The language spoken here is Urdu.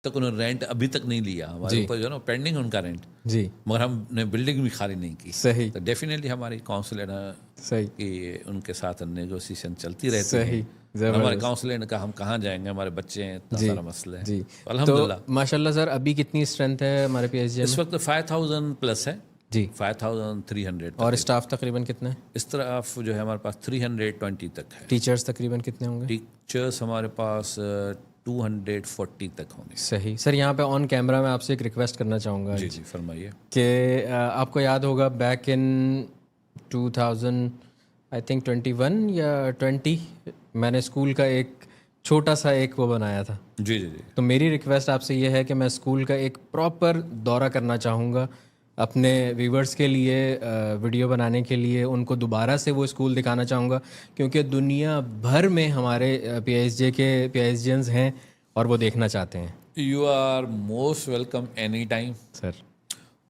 تک انہوں نے رینٹ ابھی تک نہیں لیا ہمارے اوپر جو ہے نا پینڈنگ ان کا رینٹ جی، مگر ہم نے بلڈنگ بھی خالی نہیں کی. صحیح تو ڈیفینیٹلی ہماری کاؤنسلر صحیح کہ ان کے ساتھ نیگوسیشن چلتی رہتی ہے. صحیح ہمارے زبردست. کاؤنسلر نے کہا ہم کہاں جائیں گے, ہمارے بچے ہیں, اتنا جی سارا مسئلہ ہے. جی، الحمد تو للہ ماشاء اللہ سر ابھی کتنی اسٹرینتھ ہے ہمارے پی ایس جی اس میں؟ وقت 5000 پلس ہے, جی. 5300. اور اسٹاف تقریباً کتنا ہے؟ اس طرح جو ہے ہمارے پاس 320 تک ہے. ٹیچرس تقریباً کتنے ہوں گے؟ ٹیچرس ہمارے پاس 240 تک ہوں گے. صحیح سر. یہاں پہ آن کیمرہ میں آپ سے ایک ریکویسٹ کرنا چاہوں گا جی جی فرمائیے. کہ آپ کو یاد ہوگا بیک ان 2000 آئی تھنک 21 یا 20 میں نے اسکول کا ایک چھوٹا سا ایک وہ بنایا تھا. جی جی جی. تو میری ریکویسٹ آپ سے یہ ہے کہ میں اسکول کا ایک پراپر دورہ کرنا چاہوں گا اپنے ویورز کے لیے, ویڈیو بنانے کے لیے, ان کو دوبارہ سے وہ اسکول دکھانا چاہوں گا کیونکہ دنیا بھر میں ہمارے پی ایس جے کے پی ایس جینز ہیں اور وہ دیکھنا چاہتے ہیں. You are most welcome any time sir.